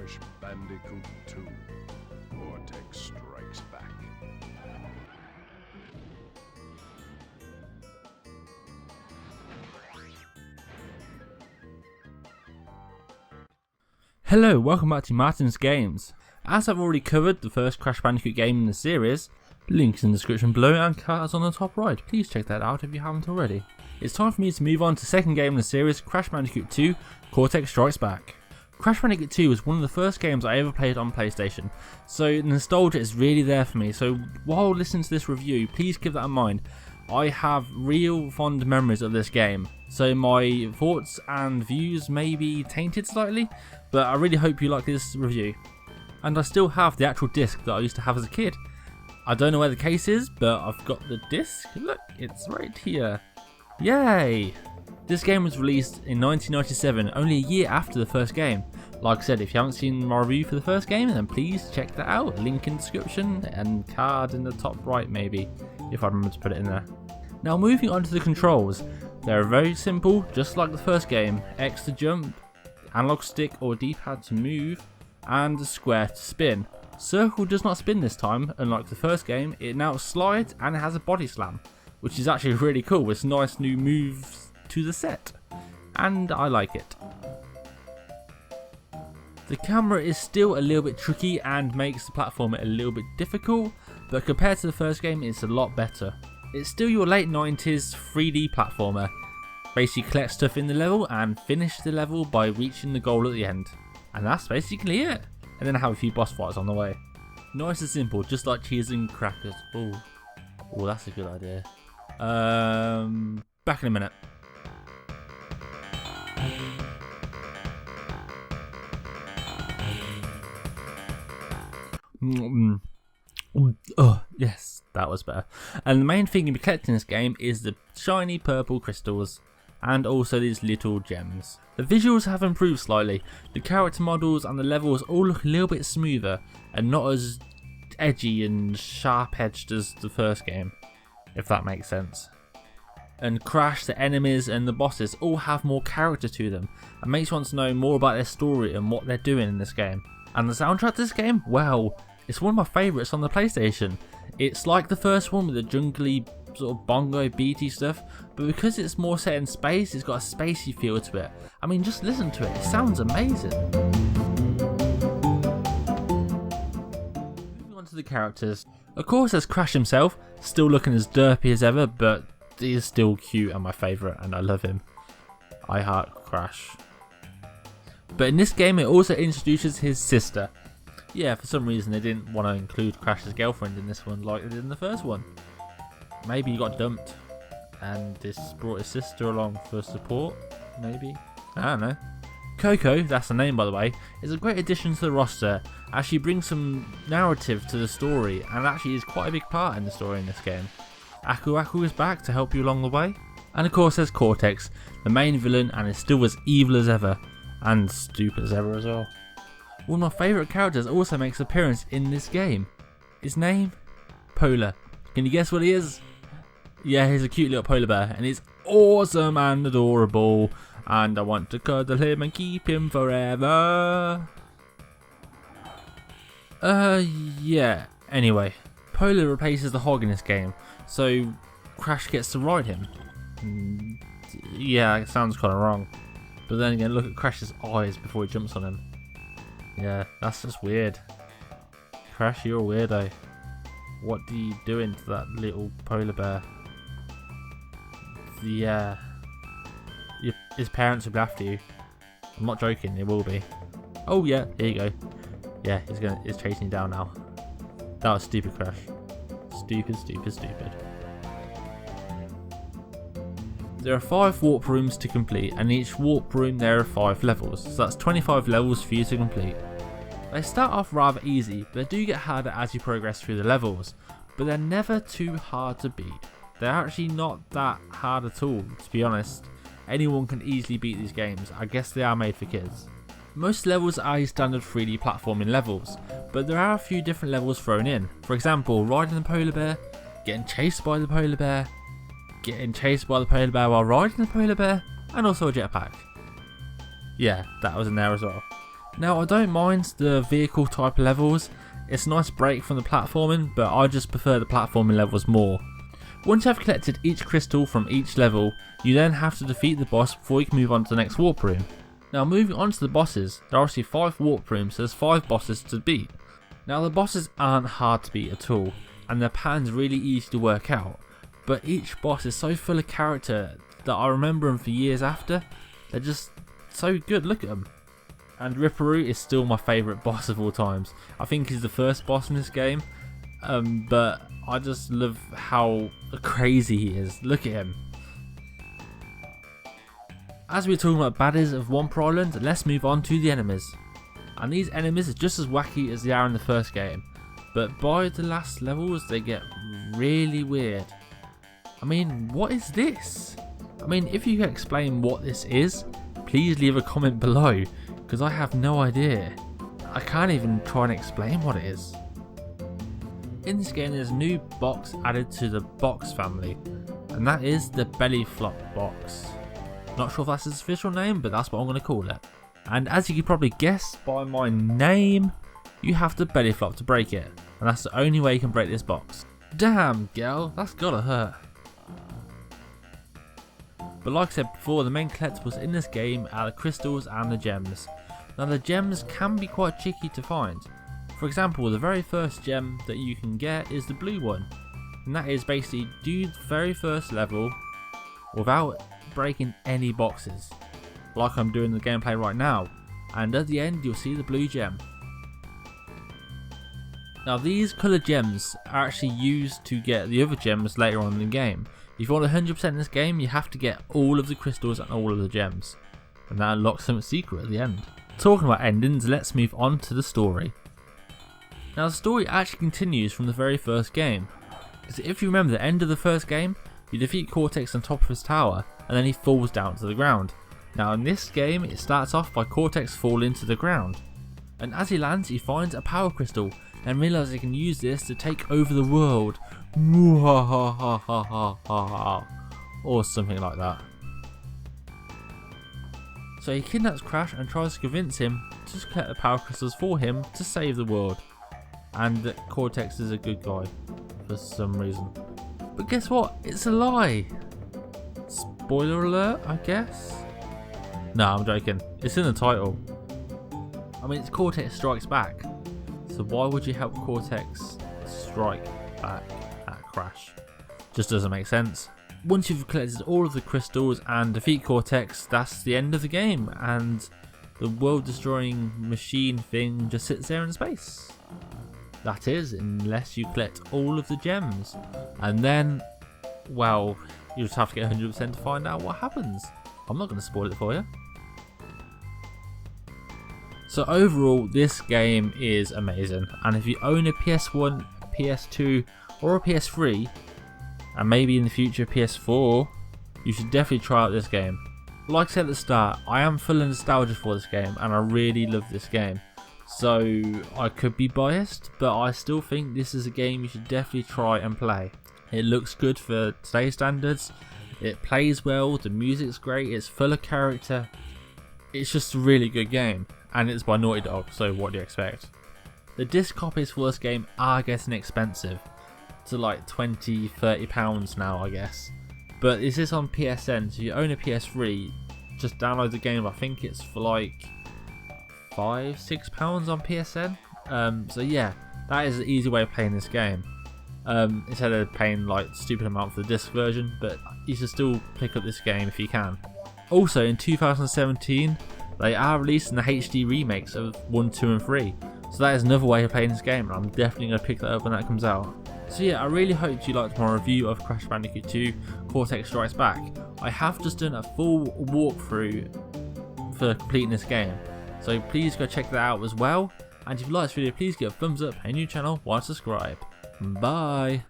Crash Bandicoot 2. Cortex strikes back. Hello, welcome back to Martin's Games. As I've already covered the first Crash Bandicoot game in the series, links in the description below and cards on the top right, please check that out if you haven't already. It's time for me to move on to the second game in the series, Crash Bandicoot 2, Cortex Strikes Back. Crash Bandicoot 2 was one of the first games I ever played on PlayStation, so nostalgia is really there for me, so while listening to this review, please keep that in mind. I have real fond memories of this game, so my thoughts and views may be tainted slightly, but I really hope you like this review. And I still have the actual disc that I used to have as a kid. I don't know where the case is, but I've got the disc. Look, it's right here. Yay! This game was released in 1997, only a year after the first game. Like I said, if you haven't seen my review for the first game, then please check that out. Link in the description and card in the top right maybe, if I remember to put it in there. Now moving on to the controls. They're very simple, just like the first game. X to jump, analog stick or D-pad to move, and a square to spin. Circle does not spin this time, unlike the first game. It now slides and it has a body slam, which is actually really cool. It's nice new moves to the set, and I like it. The camera is still a little bit tricky and makes the platform a little bit difficult, but compared to the first game it's a lot better. It's still your late 90s 3D platformer. Basically collect stuff in the level and finish the level by reaching the goal at the end. And that's basically it. And then have a few boss fights on the way. Nice and simple, just like cheese and crackers. Oh, that's a good idea. Back in a minute. Oh, yes, that was better. And the main thing you'll be collecting in this game is the shiny purple crystals and also these little gems. The visuals have improved slightly. The character models and the levels all look a little bit smoother and not as edgy and sharp edged as the first game, if that makes sense. And Crash, the enemies and the bosses all have more character to them and makes you want to know more about their story and what they're doing in this game. And the soundtrack to this game, well, it's one of my favourites on the PlayStation. It's like the first one with the jungly sort of bongo beaty stuff, but because it's more set in space, it's got a spacey feel to it. I mean, just listen to it, it sounds amazing. Moving on to the characters. Of course there's Crash himself, still looking as derpy as ever, but he is still cute and my favourite and I love him. I heart Crash. But in this game it also introduces his sister. Yeah, for some reason they didn't want to include Crash's girlfriend in this one like they did in the first one. Maybe he got dumped and this brought his sister along for support, maybe? I don't know. Coco, that's the name by the way, is a great addition to the roster as she brings some narrative to the story and actually is quite a big part in the story in this game. Aku Aku is back to help you along the way. And of course there's Cortex, the main villain, and is still as evil as ever and stupid as ever as well. One of my favourite characters also makes an appearance in this game. His name? Polar. Can you guess what he is? Yeah, he's a cute little polar bear and he's awesome and adorable and I want to cuddle him and keep him forever. Yeah. Anyway, Polar replaces the hog in this game, so Crash gets to ride him. Yeah, it sounds kind of wrong. But then again, look at Crash's eyes before he jumps on him. Yeah, that's just weird. Crash, you're a weirdo. What are you doing to that little polar bear? Yeah. His parents will be after you. I'm not joking, it will be. Oh yeah, here you go. Yeah, he's chasing you down now. That was stupid, Crash. Stupid, stupid, stupid. There are 5 warp rooms to complete, and in each warp room there are 5 levels, so that's 25 levels for you to complete. They start off rather easy, but they do get harder as you progress through the levels, but they're never too hard to beat. They're actually not that hard at all, to be honest. Anyone can easily beat these games, I guess they are made for kids. Most levels are your standard 3D platforming levels, but there are a few different levels thrown in. For example, riding the polar bear, getting chased by the polar bear, getting chased by the polar bear while riding the polar bear, and also a jetpack. Yeah, that was in there as well. Now I don't mind the vehicle type levels, it's a nice break from the platforming, but I just prefer the platforming levels more. Once you have collected each crystal from each level, you then have to defeat the boss before you can move on to the next warp room. Now moving on to the bosses, there are actually 5 warp rooms, so there's 5 bosses to beat. Now the bosses aren't hard to beat at all, and their patterns really easy to work out, but each boss is so full of character that I remember them for years after. They're just so good, look at them. And Ripperoo is still my favourite boss of all times. I think he's the first boss in this game, but I just love how crazy he is. Look at him. As we're talking about baddies of Wumpa Island, let's move on to the enemies. And these enemies are just as wacky as they are in the first game, but by the last levels they get really weird. I mean, what is this? I mean, if you can explain what this is, please leave a comment below, because I have no idea. I can't even try and explain what it is. In this game there's a new box added to the box family, and that is the belly flop box. Not sure if that's its official name, but that's what I'm going to call it. And as you can probably guess by my name, you have to belly flop to break it, and that's the only way you can break this box. Damn girl, that's gotta hurt. But like I said before, the main collectibles in this game are the crystals and the gems. Now the gems can be quite tricky to find. For example, the very first gem that you can get is the blue one, and that is basically do the very first level without breaking any boxes, like I'm doing the gameplay right now, and at the end you'll see the blue gem. Now these coloured gems are actually used to get the other gems later on in the game. If you want 100% in this game, you have to get all of the crystals and all of the gems, and that unlocks something secret at the end. Talking about endings, let's move on to the story. Now the story actually continues from the very first game, because if you remember the end of the first game, you defeat Cortex on top of his tower and then he falls down to the ground. Now in this game it starts off by Cortex falling to the ground, and as he lands he finds a power crystal and realises he can use this to take over the world, or something like that. So he kidnaps Crash and tries to convince him to collect the power crystals for him to save the world, and that Cortex is a good guy for some reason. But guess what? It's a lie! Spoiler alert, I guess? No, I'm joking. It's in the title. I mean, it's Cortex Strikes Back. So why would you help Cortex strike back at Crash? Just doesn't make sense. Once you've collected all of the crystals and defeat Cortex, that's the end of the game, and the world-destroying machine thing just sits there in space. That is, unless you collect all of the gems. And then, well, you just have to get 100% to find out what happens. I'm not going to spoil it for you. So overall, this game is amazing, and if you own a PS1, PS2 or a PS3, and maybe in the future PS4, you should definitely try out this game. Like I said at the start, I am full of nostalgia for this game and I really love this game. So I could be biased, but I still think this is a game you should definitely try and play. It looks good for today's standards, it plays well, the music's great, it's full of character. It's just a really good game, and it's by Naughty Dog, so what do you expect? The disc copies for this game are getting expensive, to like £20–30 now I guess. But this is on PSN, so if you own a PS3, just download the game. I think it's for like £5–6 on PSN. So yeah, that is an easy way of playing this game. Instead of paying like stupid amount for the disc version, but you should still pick up this game if you can. Also in 2017, they are releasing the HD remakes of 1, 2 and 3. So that is another way of playing this game, and I'm definitely going to pick that up when that comes out. So yeah, I really hope you liked my review of Crash Bandicoot 2 Cortex Strikes Back. I have just done a full walkthrough for completing this game, so please go check that out as well. And if you like this video, please give a thumbs up, and new channel, why not subscribe. Bye!